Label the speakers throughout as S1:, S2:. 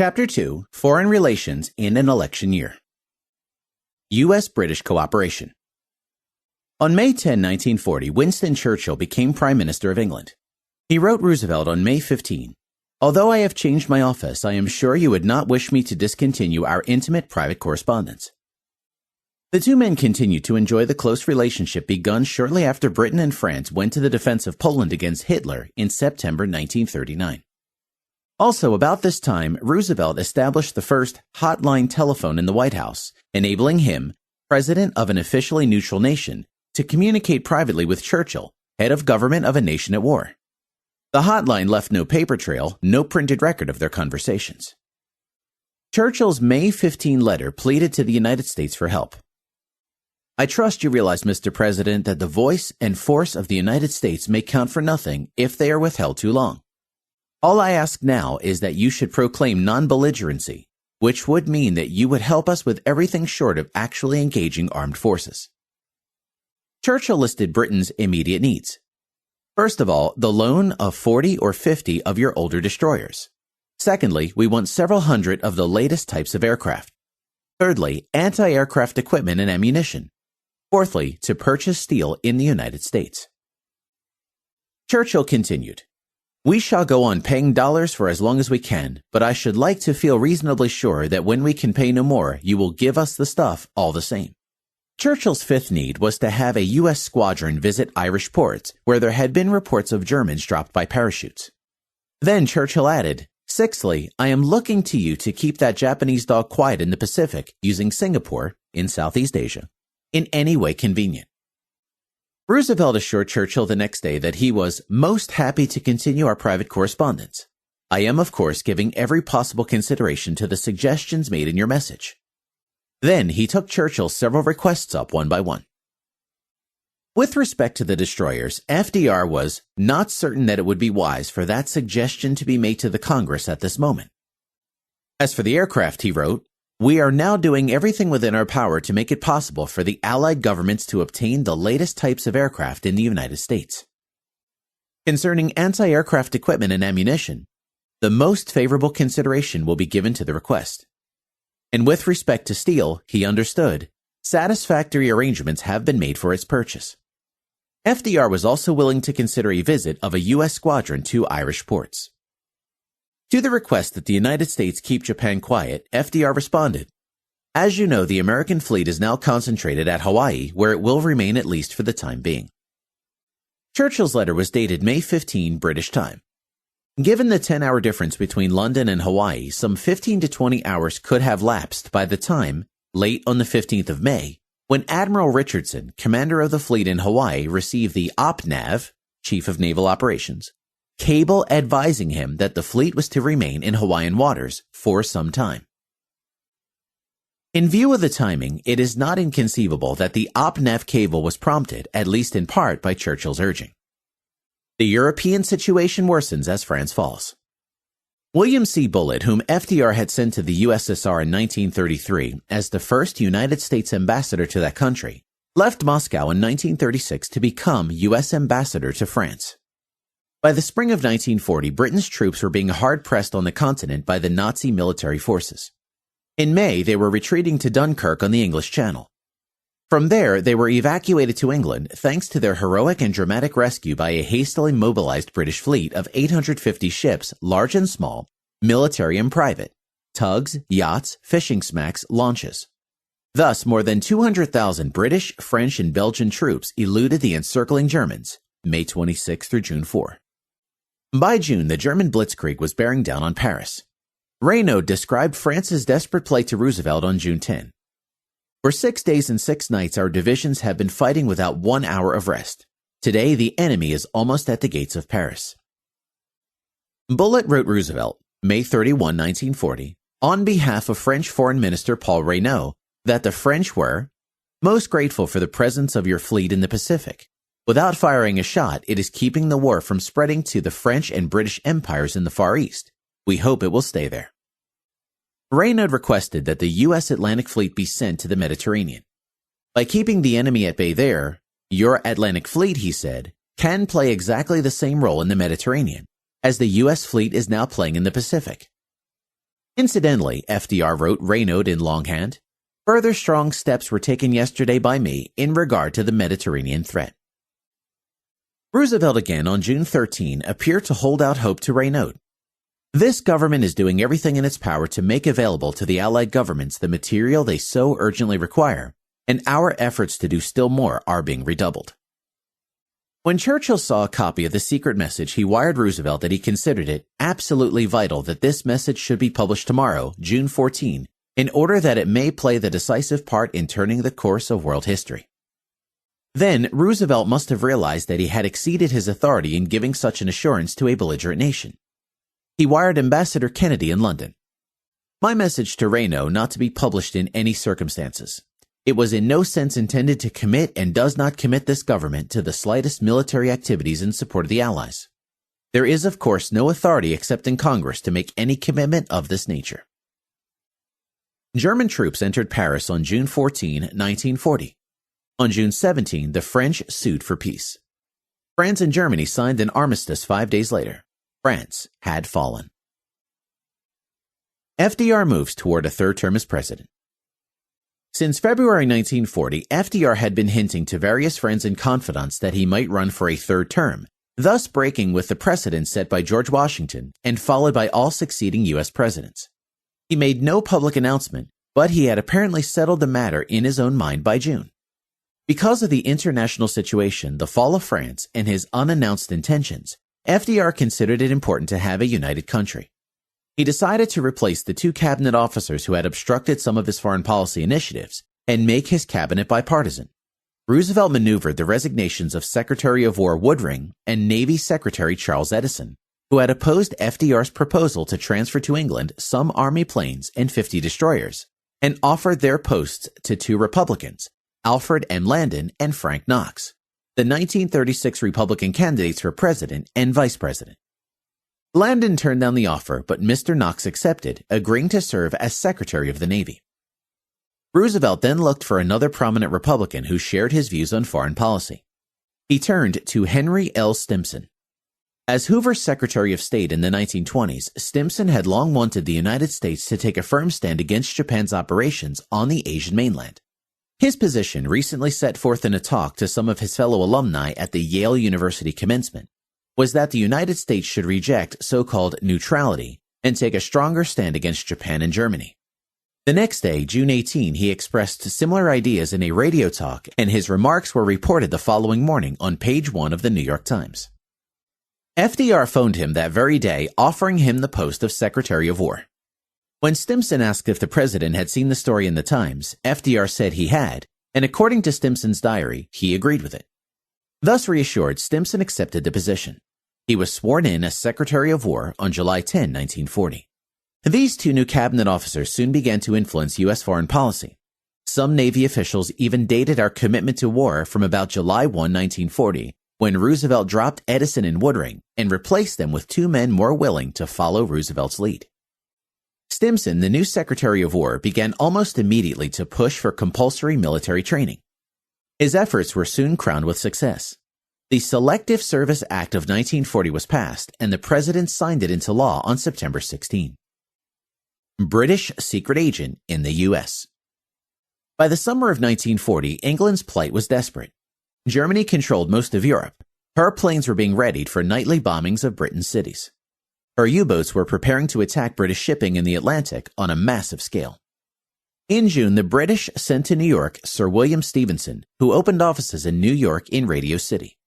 S1: Chapter 2, Foreign Relations in an Election Year. U.S.-British Cooperation. On May 10, 1940, Winston Churchill became Prime Minister of England. He wrote Roosevelt on May 15, "Although I have changed my office, I am sure you would not wish me to discontinue our intimate private correspondence." The two men continued to enjoy the close relationship begun shortly after Britain and France went to the defense of Poland against Hitler in September 1939. Also, about this time, Roosevelt established the first hotline telephone in the White House, enabling him, president of an officially neutral nation, to communicate privately with Churchill, head of government of a nation at war. The hotline left no paper trail, no printed record of their conversations. Churchill's May 15 letter pleaded to the United States for help. "I trust you realize, Mr. President, that the voice and force of the United States may count for nothing if they are withheld too long. All I ask now is that you should proclaim non-belligerency, which would mean that you would help us with everything short of actually engaging armed forces." Churchill listed Britain's immediate needs. First of all, the loan of 40 or 50 of your older destroyers. Secondly, we want several hundred of the latest types of aircraft. Thirdly, anti-aircraft equipment and ammunition. Fourthly, to purchase steel in the United States. Churchill continued, "We shall go on paying dollars for as long as we can, but I should like to feel reasonably sure that when we can pay no more, you will give us the stuff all the same." Churchill's fifth need was to have a U.S. squadron visit Irish ports where there had been reports of Germans dropped by parachutes. Then Churchill added, "Sixthly, I am looking to you to keep that Japanese dog quiet in the Pacific using Singapore, in Southeast Asia, in any way convenient." Roosevelt assured Churchill the next day that he was most happy to continue our private correspondence. "I am, of course, giving every possible consideration to the suggestions made in your message." Then he took Churchill's several requests up one by one. With respect to the destroyers, FDR was not certain that it would be wise for that suggestion to be made to the Congress at this moment. As for the aircraft, he wrote, "We are now doing everything within our power to make it possible for the Allied governments to obtain the latest types of aircraft in the United States. Concerning anti-aircraft equipment and ammunition, the most favorable consideration will be given to the request. And with respect to steel, he understood, satisfactory arrangements have been made for its purchase." FDR was also willing to consider a visit of a U.S. squadron to Irish ports. To the request that the United States keep Japan quiet, FDR responded, "As you know, the American fleet is now concentrated at Hawaii, where it will remain at least for the time being." Churchill's letter was dated May 15, British time. Given the 10-hour difference between London and Hawaii, some 15 to 20 hours could have lapsed by the time, late on the 15th of May, when Admiral Richardson, commander of the fleet in Hawaii, received the OPNAV, Chief of Naval Operations, cable advising him that the fleet was to remain in Hawaiian waters for some time. In view of the timing, it is not inconceivable that the OPNAV cable was prompted, at least in part, by Churchill's urging. The European situation worsens as France falls. William C. Bullitt, whom FDR had sent to the USSR in 1933 as the first United States ambassador to that country, left Moscow in 1936 to become U.S. ambassador to France. By the spring of 1940, Britain's troops were being hard-pressed on the continent by the Nazi military forces. In May, they were retreating to Dunkirk on the English Channel. From there, they were evacuated to England thanks to their heroic and dramatic rescue by a hastily mobilized British fleet of 850 ships, large and small, military and private, tugs, yachts, fishing smacks, launches. Thus, more than 200,000 British, French, and Belgian troops eluded the encircling Germans, May 26 through June 4. By June, the German blitzkrieg was bearing down on Paris. Reynaud described France's desperate plight to Roosevelt on June 10. "For 6 days and 6 nights, our divisions have been fighting without 1 hour of rest. Today, the enemy is almost at the gates of Paris." Bullitt wrote Roosevelt, May 31, 1940, on behalf of French Foreign Minister Paul Reynaud, that the French were most grateful for the presence of your fleet in the Pacific. Without firing a shot, it is keeping the war from spreading to the French and British empires in the Far East. We hope it will stay there. Reynaud requested that the U.S. Atlantic Fleet be sent to the Mediterranean. By keeping the enemy at bay there, your Atlantic Fleet, he said, can play exactly the same role in the Mediterranean as the U.S. fleet is now playing in the Pacific. Incidentally, FDR wrote Raynaud in longhand, "Further strong steps were taken yesterday by me in regard to the Mediterranean threat." Roosevelt again on June 13 appeared to hold out hope to Raynaud. "This government is doing everything in its power to make available to the Allied governments the material they so urgently require, and our efforts to do still more are being redoubled." When Churchill saw a copy of the secret message, he wired Roosevelt that he considered it absolutely vital that this message should be published tomorrow, June 14, in order that it may play the decisive part in turning the course of world history. Then, Roosevelt must have realized that he had exceeded his authority in giving such an assurance to a belligerent nation. He wired Ambassador Kennedy in London, "My message to Raynaud not to be published in any circumstances. It was in no sense intended to commit and does not commit this government to the slightest military activities in support of the Allies. There is, of course, no authority except in Congress to make any commitment of this nature." German troops entered Paris on June 14, 1940. On June 17, the French sued for peace. France and Germany signed an armistice 5 days later. France had fallen. FDR moves toward a third term as president. Since February 1940, FDR had been hinting to various friends and confidants that he might run for a third term, thus breaking with the precedent set by George Washington and followed by all succeeding U.S. presidents. He made no public announcement, but he had apparently settled the matter in his own mind by June. Because of the international situation, the fall of France, and his unannounced intentions, FDR considered it important to have a united country. He decided to replace the 2 cabinet officers who had obstructed some of his foreign policy initiatives and make his cabinet bipartisan. Roosevelt maneuvered the resignations of Secretary of War Woodring and Navy Secretary Charles Edison, who had opposed FDR's proposal to transfer to England some Army planes and 50 destroyers, and offered their posts to 2 Republicans, Alfred M. Landon and Frank Knox, the 1936 Republican candidates for president and vice president. Landon turned down the offer, but Mr. Knox accepted, agreeing to serve as Secretary of the Navy. Roosevelt then looked for another prominent Republican who shared his views on foreign policy. He turned to Henry L. Stimson. As Hoover's Secretary of State in the 1920s, Stimson had long wanted the United States to take a firm stand against Japan's operations on the Asian mainland. His position, recently set forth in a talk to some of his fellow alumni at the Yale University commencement, was that the United States should reject so-called neutrality and take a stronger stand against Japan and Germany. The next day, June 18, he expressed similar ideas in a radio talk, and his remarks were reported the following morning on page 1 of the New York Times. FDR phoned him that very day, offering him the post of Secretary of War. When Stimson asked if the president had seen the story in the Times, FDR said he had, and according to Stimson's diary, he agreed with it. Thus reassured, Stimson accepted the position. He was sworn in as Secretary of War on July 10, 1940. These 2 new cabinet officers soon began to influence U.S. foreign policy. Some Navy officials even dated our commitment to war from about July 1, 1940, when Roosevelt dropped Edison and Woodring and replaced them with 2 men more willing to follow Roosevelt's lead. Stimson, the new Secretary of War, began almost immediately to push for compulsory military training. His efforts were soon crowned with success. The Selective Service Act of 1940 was passed, and the President signed it into law on September 16. British secret agent in the U.S. By the summer of 1940, England's plight was desperate. Germany controlled most of Europe. Her planes were being readied for nightly bombings of Britain's cities. Her U-boats were preparing to attack British shipping in the Atlantic on a massive scale. In June, the British sent to New York Sir William Stephenson, who opened offices in New York in Radio City.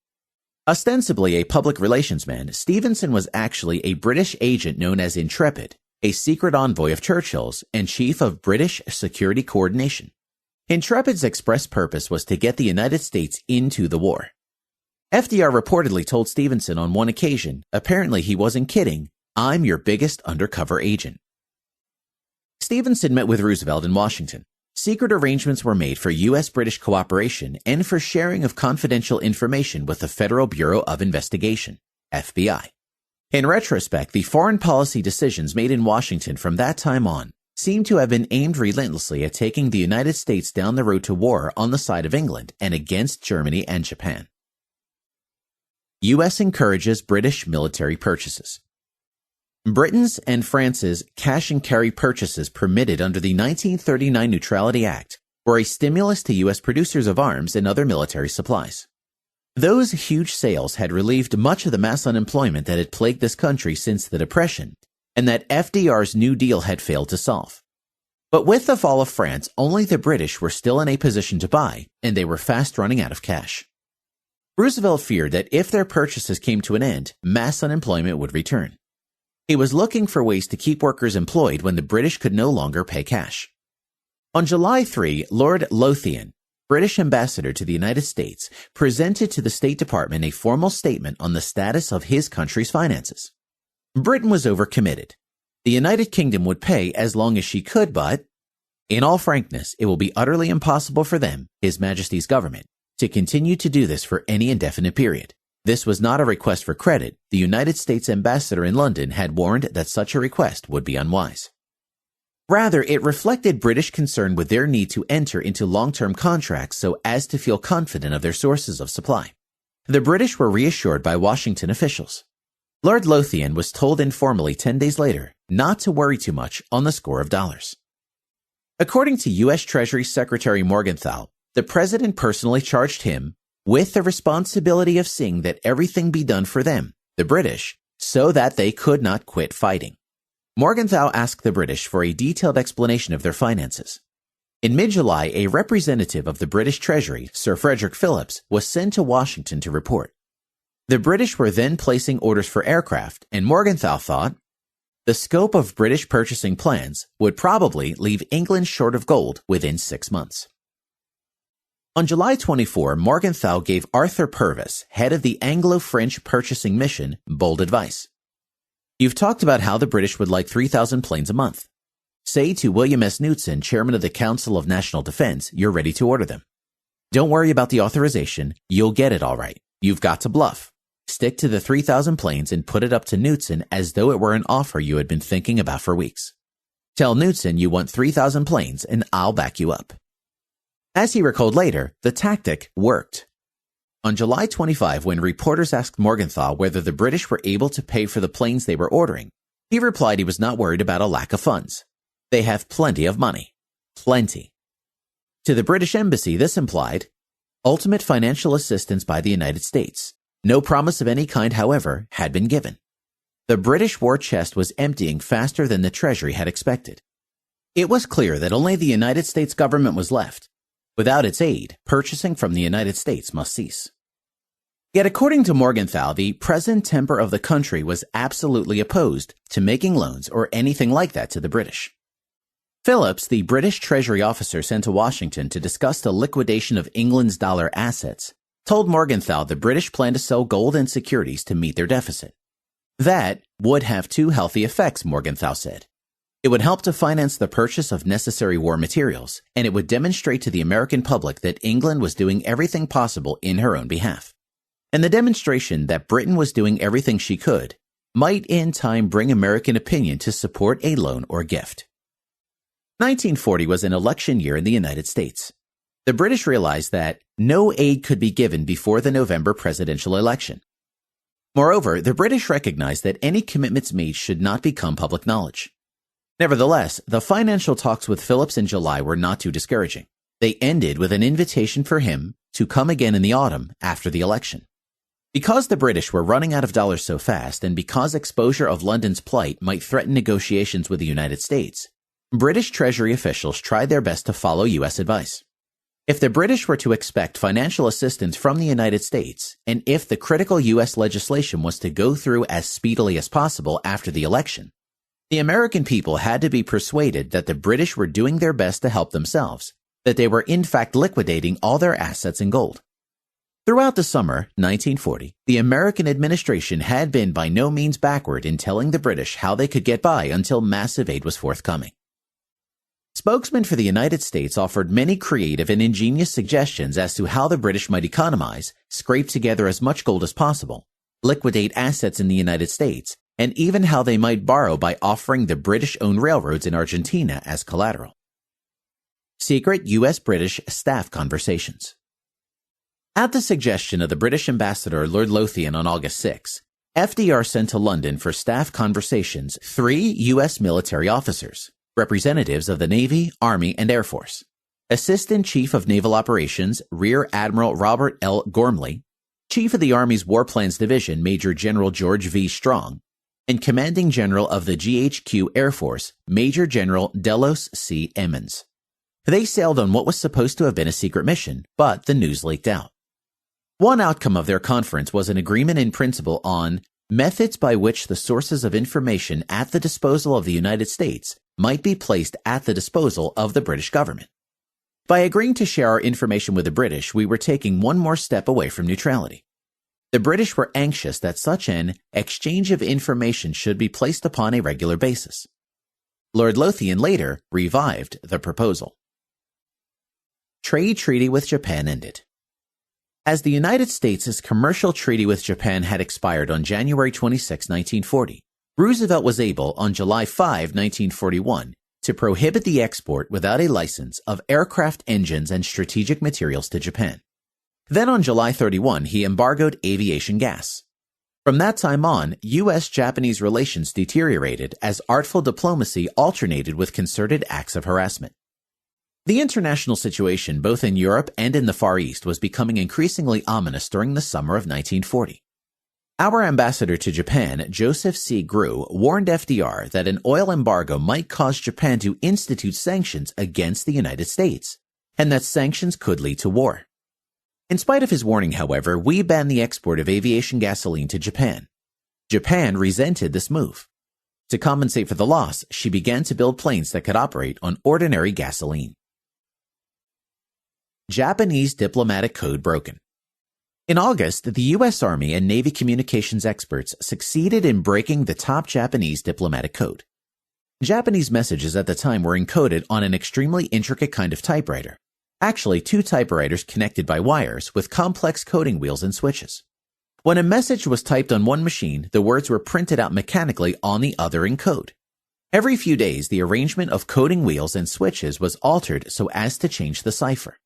S1: Ostensibly a public relations man, Stephenson was actually a British agent known as Intrepid, a secret envoy of Churchill's and chief of British security coordination. Intrepid's express purpose was to get the United States into the war. FDR reportedly told Stephenson on one occasion, apparently he wasn't kidding, "I'm your biggest undercover agent." Stephenson met with Roosevelt in Washington. Secret arrangements were made for U.S.-British cooperation and for sharing of confidential information with the Federal Bureau of Investigation, FBI. In retrospect, the foreign policy decisions made in Washington from that time on seem to have been aimed relentlessly at taking the United States down the road to war on the side of England and against Germany and Japan. U.S. encourages British military purchases. Britain's and France's cash and carry purchases permitted under the 1939 Neutrality Act were a stimulus to U.S. producers of arms and other military supplies. Those huge sales had relieved much of the mass unemployment that had plagued this country since the Depression, and that FDR's New Deal had failed to solve. But with the fall of France, only the British were still in a position to buy, and they were fast running out of cash. Roosevelt feared that if their purchases came to an end, mass unemployment would return. He was looking for ways to keep workers employed when the British could no longer pay cash. On July 3, Lord Lothian, British ambassador to the United States, presented to the State Department a formal statement on the status of his country's finances. Britain was overcommitted. The United Kingdom would pay as long as she could, but, in all frankness, it will be utterly impossible for them, His Majesty's government, to continue to do this for any indefinite period. This was not a request for credit. The United States ambassador in London had warned that such a request would be unwise. Rather, it reflected British concern with their need to enter into long-term contracts so as to feel confident of their sources of supply. The British were reassured by Washington officials. Lord Lothian was told informally 10 days later not to worry too much on the score of dollars. According to U.S. Treasury Secretary Morgenthau, the president personally charged him with the responsibility of seeing that everything be done for them, the British, so that they could not quit fighting. Morgenthau asked the British for a detailed explanation of their finances. In mid-July, a representative of the British Treasury, Sir Frederick Phillips, was sent to Washington to report. The British were then placing orders for aircraft, and Morgenthau thought the scope of British purchasing plans would probably leave England short of gold within 6 months. On July 24, Morgenthau gave Arthur Purvis, head of the Anglo-French purchasing mission, bold advice. You've talked about how the British would like 3,000 planes a month. Say to William S. Knudsen, chairman of the Council of National Defense, you're ready to order them. Don't worry about the authorization. You'll get it all right. You've got to bluff. Stick to the 3,000 planes and put it up to Knudsen as though it were an offer you had been thinking about for weeks. Tell Knudsen you want 3,000 planes and I'll back you up. As he recalled later, the tactic worked. On July 25, when reporters asked Morgenthau whether the British were able to pay for the planes they were ordering, he replied he was not worried about a lack of funds. They have plenty of money. Plenty. To the British Embassy, this implied ultimate financial assistance by the United States. No promise of any kind, however, had been given. The British war chest was emptying faster than the Treasury had expected. It was clear that only the United States government was left. Without its aid, purchasing from the United States must cease. Yet according to Morgenthau, the present temper of the country was absolutely opposed to making loans or anything like that to the British. Phillips, the British Treasury officer sent to Washington to discuss the liquidation of England's dollar assets, told Morgenthau the British planned to sell gold and securities to meet their deficit. That would have two healthy effects, Morgenthau said. It would help to finance the purchase of necessary war materials, and it would demonstrate to the American public that England was doing everything possible in her own behalf. And the demonstration that Britain was doing everything she could might in time bring American opinion to support a loan or gift. 1940 was an election year in the United States. The British realized that no aid could be given before the November presidential election. Moreover, the British recognized that any commitments made should not become public knowledge. Nevertheless, the financial talks with Phillips in July were not too discouraging. They ended with an invitation for him to come again in the autumn after the election. Because the British were running out of dollars so fast, and because exposure of London's plight might threaten negotiations with the United States, British Treasury officials tried their best to follow U.S. advice. If the British were to expect financial assistance from the United States, and if the critical U.S. legislation was to go through as speedily as possible after the election, the American people had to be persuaded that the British were doing their best to help themselves, that they were in fact liquidating all their assets in gold. Throughout the summer, 1940, the American administration had been by no means backward in telling the British how they could get by until massive aid was forthcoming. Spokesmen for the United States offered many creative and ingenious suggestions as to how the British might economize, scrape together as much gold as possible, liquidate assets in the United States, and even how they might borrow by offering the British-owned railroads in Argentina as collateral. Secret U.S.-British staff conversations. At the suggestion of the British ambassador Lord Lothian on August 6, FDR sent to London for staff conversations 3 U.S. military officers, representatives of the Navy, Army, and Air Force, Assistant Chief of Naval Operations Rear Admiral Robert L. Gormley, Chief of the Army's War Plans Division Major General George V. Strong, and Commanding General of the GHQ Air Force Major General Delos C. Emmons. They sailed on what was supposed to have been a secret mission, but the news leaked out. One outcome of their conference was an agreement in principle on methods by which the sources of information at the disposal of the United States might be placed at the disposal of the British government. By agreeing to share our information with the British, we were taking one more step away from neutrality. The British were anxious that such an exchange of information should be placed upon a regular basis. Lord Lothian later revived the proposal. Trade treaty with Japan ended. As the United States' commercial treaty with Japan had expired on January 26, 1940, Roosevelt was able, on July 5, 1941, to prohibit the export without a license of aircraft engines and strategic materials to Japan. Then on July 31, he embargoed aviation gas. From that time on, U.S.-Japanese relations deteriorated as artful diplomacy alternated with concerted acts of harassment. The international situation both in Europe and in the Far East was becoming increasingly ominous during the summer of 1940. Our ambassador to Japan, Joseph C. Grew, warned FDR that an oil embargo might cause Japan to institute sanctions against the United States, and that sanctions could lead to war. In spite of his warning, however, we banned the export of aviation gasoline to Japan. Japan resented this move. To compensate for the loss, she began to build planes that could operate on ordinary gasoline. Japanese diplomatic code broken. In August, the U.S. Army and Navy communications experts succeeded in breaking the top Japanese diplomatic code. Japanese messages at the time were encoded on an extremely intricate kind of typewriter, actually 2 typewriters connected by wires with complex coding wheels and switches. When a message was typed on one machine, the words were printed out mechanically on the other in code. Every few days, the arrangement of coding wheels and switches was altered so as to change the cipher.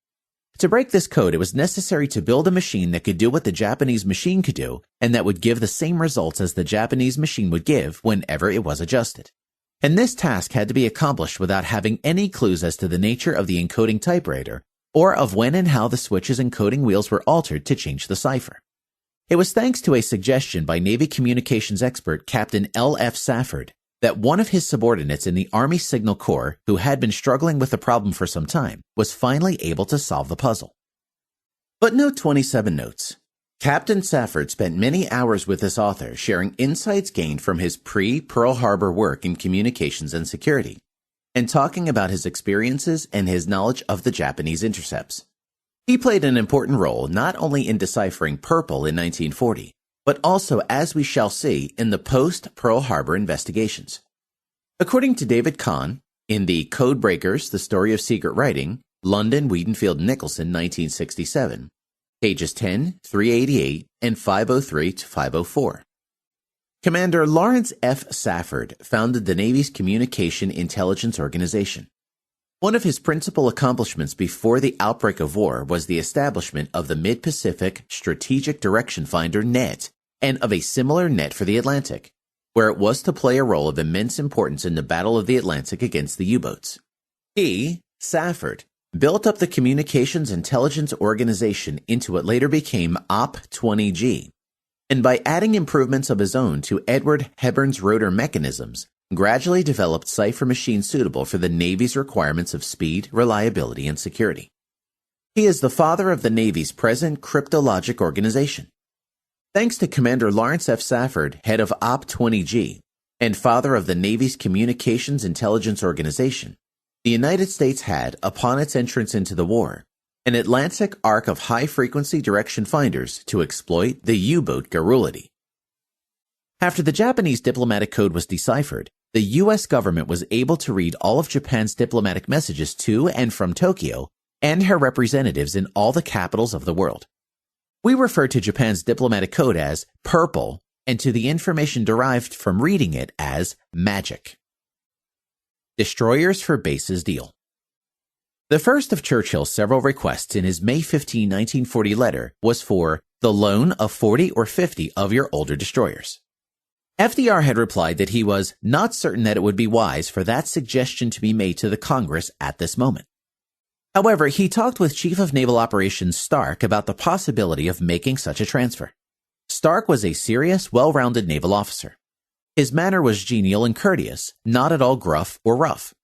S1: To break this code, it was necessary to build a machine that could do what the Japanese machine could do and that would give the same results as the Japanese machine would give whenever it was adjusted. And this task had to be accomplished without having any clues as to the nature of the encoding typewriter or of when and how the switches and coding wheels were altered to change the cipher. It was thanks to a suggestion by Navy communications expert Captain L. F. Safford that one of his subordinates in the Army Signal Corps, who had been struggling with the problem for some time, was finally able to solve the puzzle. Footnote 27 notes, Captain Safford spent many hours with this author sharing insights gained from his pre-Pearl Harbor work in communications and security, and talking about his experiences and his knowledge of the Japanese intercepts. He played an important role not only in deciphering Purple in 1940, but also, as we shall see, in the post-Pearl Harbor investigations. According to David Kahn, in the Code Breakers, The Story of Secret Writing, London, Wiedenfield Nicholson, 1967, pages 10, 388, and 503 to 504. Commander Lawrence F. Safford founded the Navy's Communication Intelligence Organization. One of his principal accomplishments before the outbreak of war was the establishment of the Mid-Pacific Strategic Direction Finder net and of a similar net for the Atlantic, where it was to play a role of immense importance in the Battle of the Atlantic against the U-boats. He, Safford, built up the Communications Intelligence Organization into what later became OP-20G, and by adding improvements of his own to Edward Heburn's rotor mechanisms, gradually developed cipher machines suitable for the Navy's requirements of speed, reliability, and security. He is the father of the Navy's present cryptologic organization. Thanks to Commander Lawrence F. Safford, head of OP-20G, and father of the Navy's Communications Intelligence Organization, the United States had, upon its entrance into the war, an Atlantic arc of high-frequency direction finders to exploit the U-boat garrulity. After the Japanese diplomatic code was deciphered, the U.S. government was able to read all of Japan's diplomatic messages to and from Tokyo and her representatives in all the capitals of the world. We refer to Japan's diplomatic code as Purple and to the information derived from reading it as magic. Destroyers for bases deal. The first of Churchill's several requests in his May 15, 1940 letter was for the loan of 40 or 50 of your older destroyers. FDR had replied that he was not certain that it would be wise for that suggestion to be made to the Congress at this moment. However, he talked with Chief of Naval Operations Stark about the possibility of making such a transfer. Stark was a serious, well-rounded naval officer. His manner was genial and courteous, not at all gruff or rough.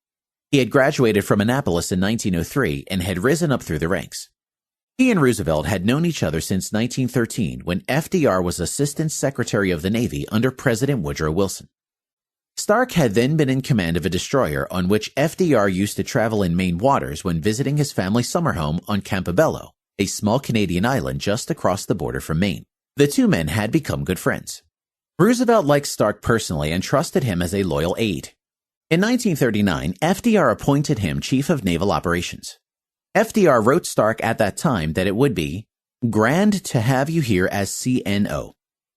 S1: He had graduated from Annapolis in 1903 and had risen up through the ranks. He and Roosevelt had known each other since 1913 when FDR was Assistant Secretary of the Navy under President Woodrow Wilson. Stark had then been in command of a destroyer on which FDR used to travel in Maine waters when visiting his family's summer home on Campobello, a small Canadian island just across the border from Maine. The two men had become good friends. Roosevelt liked Stark personally and trusted him as a loyal aide. In 1939, FDR appointed him Chief of Naval Operations. FDR wrote Stark at that time that it would be grand to have you here as CNO.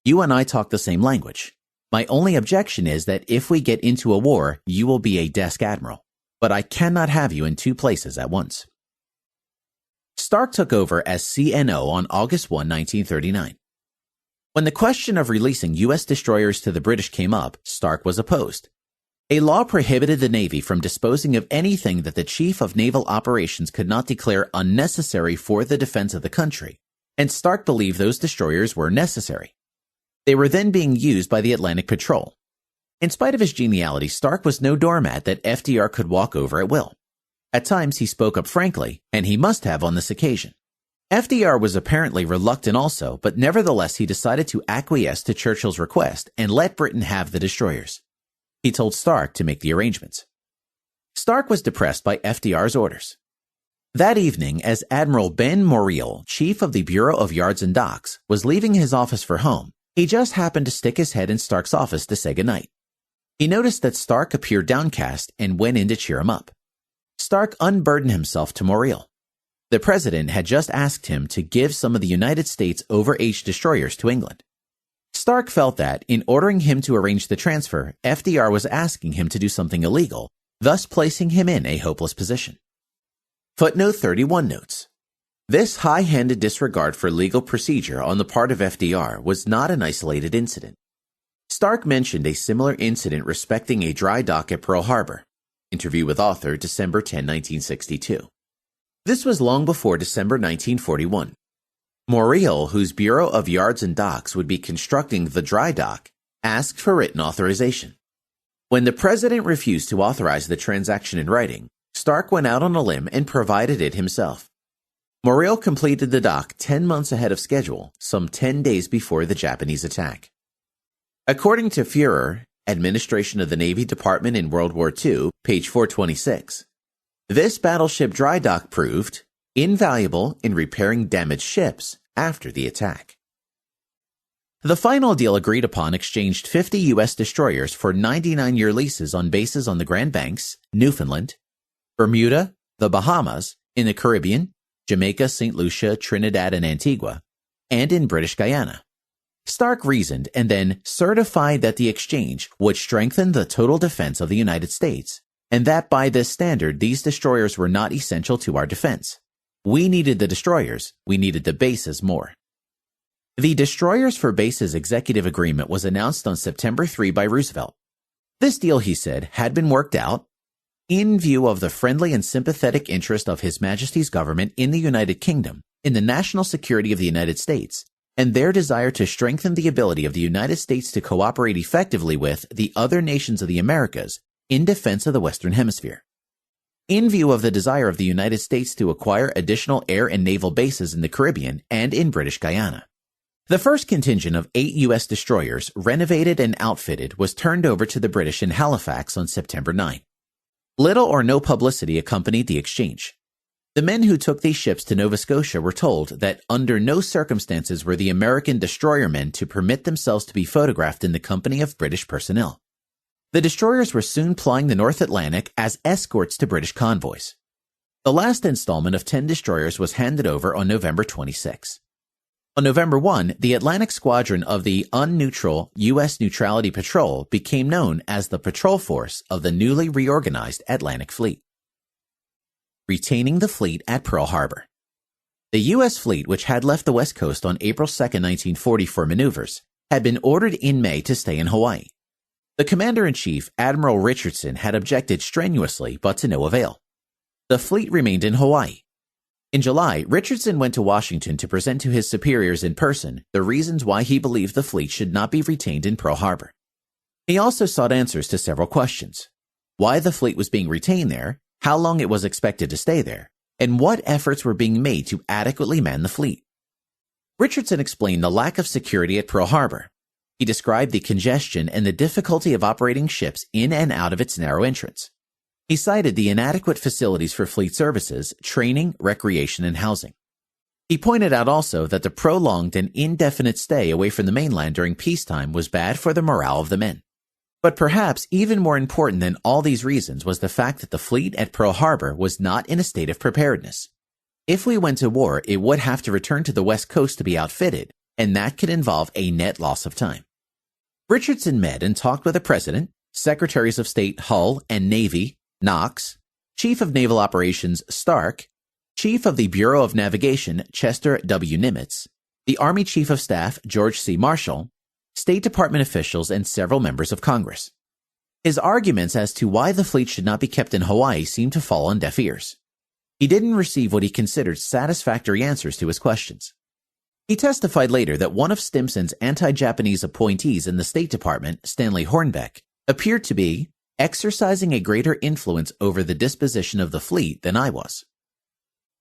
S1: You and I talk the same language. My only objection is that if we get into a war, you will be a desk admiral, but I cannot have you in two places at once. Stark took over as CNO on August 1, 1939. When the question of releasing U.S. destroyers to the British came up, Stark was opposed. A law prohibited the Navy from disposing of anything that the Chief of Naval Operations could not declare unnecessary for the defense of the country, and Stark believed those destroyers were necessary. They were then being used by the Atlantic Patrol. In spite of his geniality, Stark was no doormat that FDR could walk over at will. At times, he spoke up frankly, and he must have on this occasion. FDR was apparently reluctant also, but nevertheless he decided to acquiesce to Churchill's request and let Britain have the destroyers. He told Stark to make the arrangements. Stark was depressed by FDR's orders. That evening, as Admiral Ben Morial, Chief of the Bureau of Yards and Docks, was leaving his office for home, he just happened to stick his head in Stark's office to say goodnight. He noticed that Stark appeared downcast and went in to cheer him up. Stark unburdened himself to Morial. The president had just asked him to give some of the United States overaged destroyers to England. Stark felt that, in ordering him to arrange the transfer, FDR was asking him to do something illegal, thus placing him in a hopeless position. Footnote 31 notes, this high-handed disregard for legal procedure on the part of FDR was not an isolated incident. Stark mentioned a similar incident respecting a dry dock at Pearl Harbor. Interview with author, December 10, 1962. This was long before December 1941. Morial, whose Bureau of Yards and Docks would be constructing the dry dock, asked for written authorization. When the president refused to authorize the transaction in writing, Stark went out on a limb and provided it himself. Morial completed the dock 10 months ahead of schedule, some 10 days before the Japanese attack. According to Führer, Administration of the Navy Department in World War II, page 426, this battleship dry dock proved invaluable in repairing damaged ships after the attack. The final deal agreed upon exchanged 50 U.S. destroyers for 99-year leases on bases on the Grand Banks, Newfoundland, Bermuda, the Bahamas, in the Caribbean, Jamaica, St. Lucia, Trinidad, and Antigua, and in British Guyana. Stark reasoned and then certified that the exchange would strengthen the total defense of the United States, and that by this standard these destroyers were not essential to our defense. We needed the destroyers, we needed the bases more. The Destroyers for Bases Executive Agreement was announced on September 3 by Roosevelt. This deal, he said, had been worked out in view of the friendly and sympathetic interest of His Majesty's government in the United Kingdom, in the national security of the United States, and their desire to strengthen the ability of the United States to cooperate effectively with the other nations of the Americas in defense of the Western Hemisphere. In view of the desire of the United States to acquire additional air and naval bases in the Caribbean and in British Guyana. The first contingent of 8 U.S. destroyers, renovated and outfitted, was turned over to the British in Halifax on September 9. Little or no publicity accompanied the exchange. The men who took these ships to Nova Scotia were told that under no circumstances were the American destroyermen to permit themselves to be photographed in the company of British personnel. The destroyers were soon plying the North Atlantic as escorts to British convoys. The last installment of 10 destroyers was handed over on November 26. On November 1, the Atlantic Squadron of the unneutral U.S. Neutrality Patrol became known as the Patrol Force of the newly reorganized Atlantic Fleet. Retaining the fleet at Pearl Harbor. The U.S. fleet, which had left the West Coast on April 2, 1940 for maneuvers, had been ordered in May to stay in Hawaii. The Commander-in-Chief, Admiral Richardson, had objected strenuously, but to no avail. The fleet remained in Hawaii. In July, Richardson went to Washington to present to his superiors in person the reasons why he believed the fleet should not be retained in Pearl Harbor. He also sought answers to several questions: why the fleet was being retained there, how long it was expected to stay there, and what efforts were being made to adequately man the fleet. Richardson explained the lack of security at Pearl Harbor. He described the congestion and the difficulty of operating ships in and out of its narrow entrance. He cited the inadequate facilities for fleet services, training, recreation, and housing. He pointed out also that the prolonged and indefinite stay away from the mainland during peacetime was bad for the morale of the men. But perhaps even more important than all these reasons was the fact that the fleet at Pearl Harbor was not in a state of preparedness. If we went to war, it would have to return to the West Coast to be outfitted, and that could involve a net loss of time. Richardson met and talked with the President, Secretaries of State Hull and Navy Knox, Chief of Naval Operations Stark, Chief of the Bureau of Navigation Chester W. Nimitz, the Army Chief of Staff George C. Marshall, State Department officials, and several members of Congress. His arguments as to why the fleet should not be kept in Hawaii seemed to fall on deaf ears. He didn't receive what he considered satisfactory answers to his questions. He testified later that one of Stimson's anti-Japanese appointees in the State Department, Stanley Hornbeck, appeared to be exercising a greater influence over the disposition of the fleet than I was.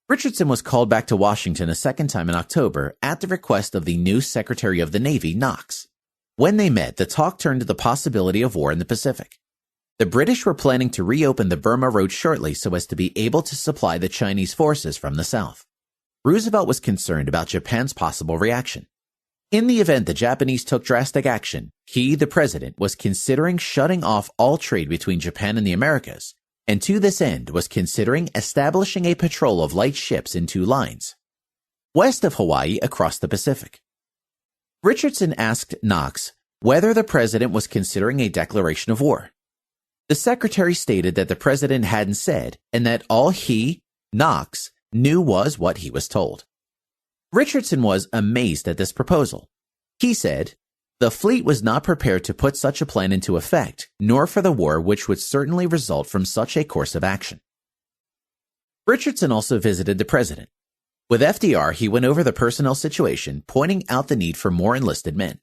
S1: Richardson was called back to Washington a second time in October at the request of the new Secretary of the Navy, Knox. When they met, the talk turned to the possibility of war in the Pacific. The British were planning to reopen the Burma Road shortly so as to be able to supply the Chinese forces from the south. Roosevelt was concerned about Japan's possible reaction. In the event the Japanese took drastic action, he, the president, was considering shutting off all trade between Japan and the Americas, and to this end was considering establishing a patrol of light ships in two lines, west of Hawaii across the Pacific. Richardson asked Knox whether the president was considering a declaration of war. The secretary stated that the president hadn't said, and that all he, Knox, knew was what he was told. Richardson was amazed at this proposal. He said, "The fleet was not prepared to put such a plan into effect, nor for the war which would certainly result from such a course of action." Richardson also visited the president. With FDR, he went over the personnel situation, pointing out the need for more enlisted men.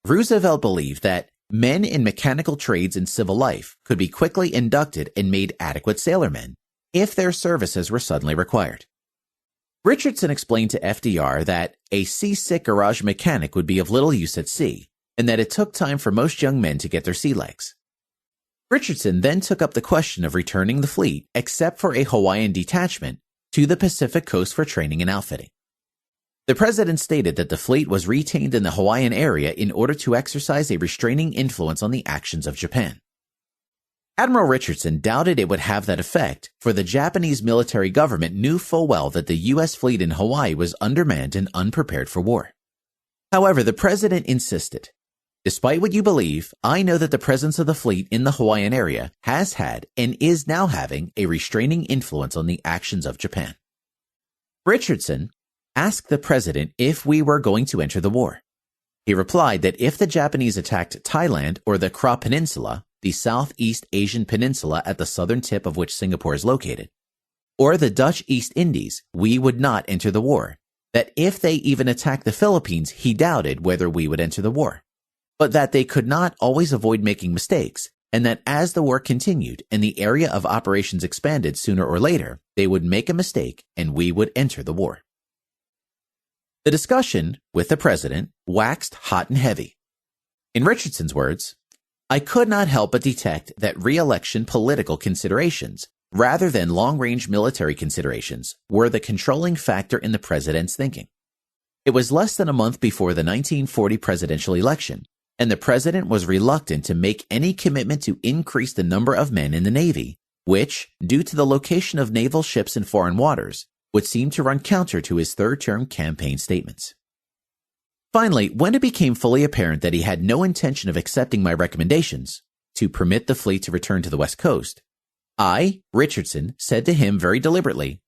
S1: Roosevelt believed that men in mechanical trades and civil life could be quickly inducted and made adequate sailormen if their services were suddenly required. Richardson explained to FDR that a seasick garage mechanic would be of little use at sea, and that it took time for most young men to get their sea legs. Richardson then took up the question of returning the fleet, except for a Hawaiian detachment, to the Pacific coast for training and outfitting. The president stated that the fleet was retained in the Hawaiian area in order to exercise a restraining influence on the actions of Japan. Admiral Richardson doubted it would have that effect, for the Japanese military government knew full well that the U.S. fleet in Hawaii was undermanned and unprepared for war. However, the president insisted, "Despite what you believe, I know that the presence of the fleet in the Hawaiian area has had and is now having a restraining influence on the actions of Japan." Richardson asked the president if we were going to enter the war. He replied that if the Japanese attacked Thailand or the Kra Peninsula, the Southeast Asian peninsula at the southern tip of which Singapore is located, or the Dutch East Indies, we would not enter the war. That if they even attacked the Philippines, he doubted whether we would enter the war, but that they could not always avoid making mistakes, and that as the war continued and the area of operations expanded, sooner or later, they would make a mistake and we would enter the war. The discussion with the president waxed hot and heavy. In Richardson's words, "I could not help but detect that re-election political considerations, rather than long-range military considerations, were the controlling factor in the president's thinking. It was less than a month before the 1940 presidential election, and the president was reluctant to make any commitment to increase the number of men in the Navy, which, due to the location of naval ships in foreign waters, would seem to run counter to his third-term campaign statements. Finally, when it became fully apparent that he had no intention of accepting my recommendations to permit the fleet to return to the West Coast, I, Richardson, said to him very deliberately,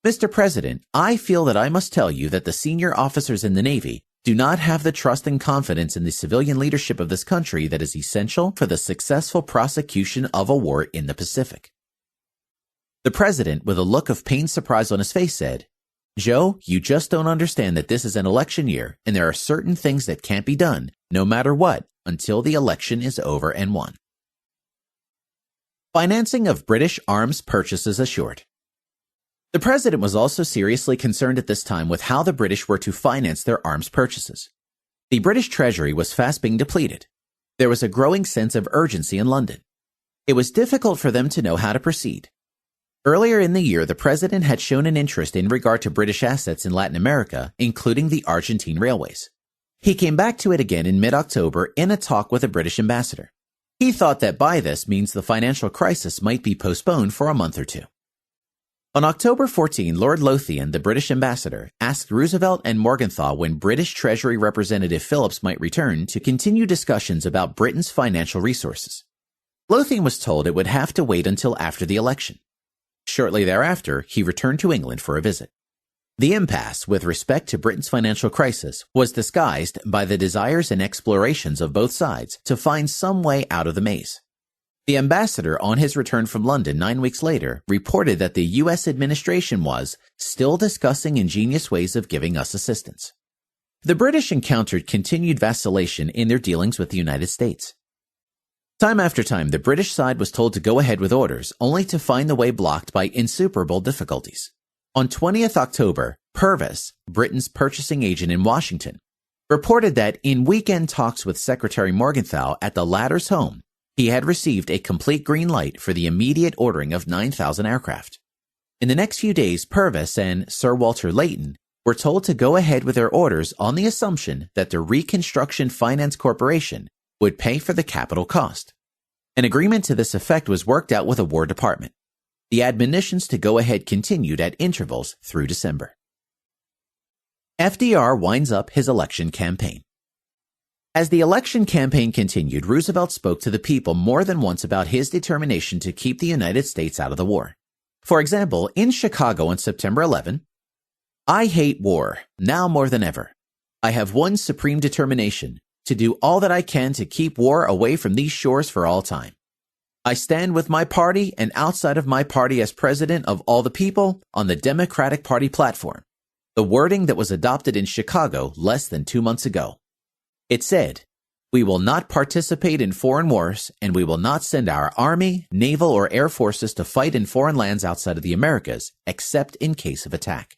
S1: Mr. President, I feel that I must tell you that the senior officers in the Navy do not have the trust and confidence in the civilian leadership of this country that is essential for the successful prosecution of a war in the Pacific. The president, with a look of pained surprise on his face, said, Joe, you just don't understand that this is an election year, and there are certain things that can't be done, no matter what, until the election is over and won. Financing of British arms purchases assured. The president was also seriously concerned at this time with how the British were to finance their arms purchases. The British treasury was fast being depleted. There was a growing sense of urgency in London. It was difficult for them to know how to proceed. Earlier in the year, the president had shown an interest in regard to British assets in Latin America, including the Argentine railways. He came back to it again in mid-October in a talk with a British ambassador. He thought that by this means the financial crisis might be postponed for a month or two. On October 14, Lord Lothian, the British ambassador, asked Roosevelt and Morgenthau when British Treasury Representative Phillips might return to continue discussions about Britain's financial resources. Lothian was told it would have to wait until after the election. Shortly thereafter, he returned to England for a visit. The impasse with respect to Britain's financial crisis was disguised by the desires and explorations of both sides to find some way out of the maze. The ambassador, on his return from London 9 weeks later, reported that the U.S. administration was still discussing ingenious ways of giving us assistance. The British encountered continued vacillation in their dealings with the United States. Time after time, the British side was told to go ahead with orders, only to find the way blocked by insuperable difficulties. On 20th October, Purvis, Britain's purchasing agent in Washington, reported that in weekend talks with Secretary Morgenthau at the latter's home, he had received a complete green light for the immediate ordering of 9,000 aircraft. In the next few days, Purvis and Sir Walter Leighton were told to go ahead with their orders on the assumption that the Reconstruction Finance Corporation would pay for the capital cost. An agreement to this effect was worked out with the War Department. The admonitions to go ahead continued at intervals through December. FDR winds up his election campaign. As the election campaign continued, Roosevelt spoke to the people more than once about his determination to keep the United States out of the war. For example, in Chicago on September 11, I hate war, now more than ever. I have one supreme determination, to do all that I can to keep war away from these shores for all time. I stand with my party and outside of my party as president of all the people on the Democratic Party platform, the wording that was adopted in Chicago less than 2 months ago. It said, "We will not participate in foreign wars, and we will not send our Army, Naval, or Air Forces to fight in foreign lands outside of the Americas, except in case of attack."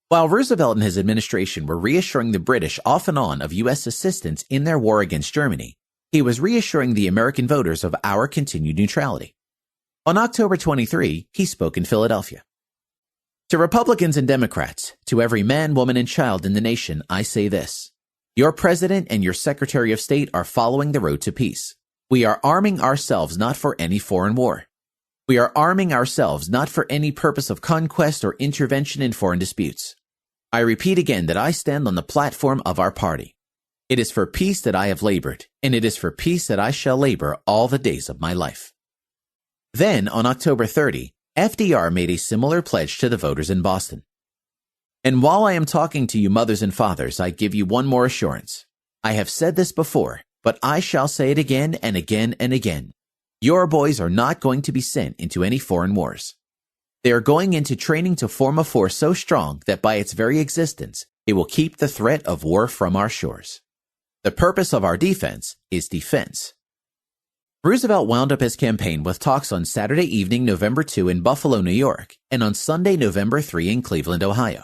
S1: While Roosevelt and his administration were reassuring the British off and on of U.S. assistance in their war against Germany, he was reassuring the American voters of our continued neutrality. On October 23, he spoke in Philadelphia. To Republicans and Democrats, to every man, woman, and child in the nation, I say this. Your President and your Secretary of State are following the road to peace. We are arming ourselves not for any foreign war. We are arming ourselves not for any purpose of conquest or intervention in foreign disputes. I repeat again that I stand on the platform of our party. It is for peace that I have labored, and it is for peace that I shall labor all the days of my life. Then, on October 30, FDR made a similar pledge to the voters in Boston. And while I am talking to you mothers and fathers, I give you one more assurance. I have said this before, but I shall say it again and again and again. Your boys are not going to be sent into any foreign wars. They are going into training to form a force so strong that by its very existence, it will keep the threat of war from our shores. The purpose of our defense is defense. Roosevelt wound up his campaign with talks on Saturday evening, November 2 in Buffalo, New York, and on Sunday, November 3 in Cleveland, Ohio.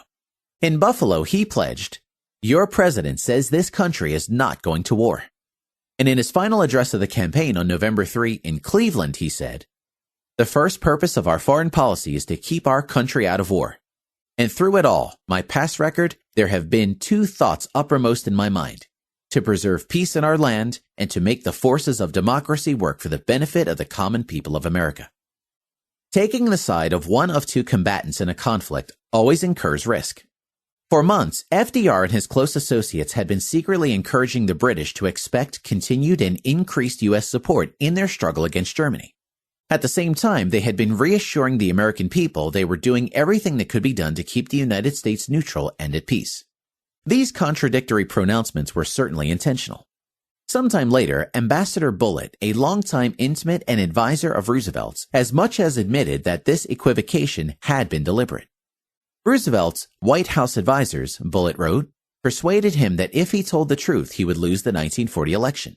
S1: In Buffalo, he pledged, "Your president says this country is not going to war." And in his final address of the campaign on November 3 in Cleveland, he said, "The first purpose of our foreign policy is to keep our country out of war. And through it all, my past record, there have been two thoughts uppermost in my mind: to preserve peace in our land and to make the forces of democracy work for the benefit of the common people of America." Taking the side of one of two combatants in a conflict always incurs risk. For months, FDR and his close associates had been secretly encouraging the British to expect continued and increased U.S. support in their struggle against Germany. At the same time, they had been reassuring the American people they were doing everything that could be done to keep the United States neutral and at peace. These contradictory pronouncements were certainly intentional. Sometime later, Ambassador Bullitt, a longtime intimate and advisor of Roosevelt's, as much as admitted that this equivocation had been deliberate. Roosevelt's White House advisors, Bullitt wrote, persuaded him that if he told the truth, he would lose the 1940 election.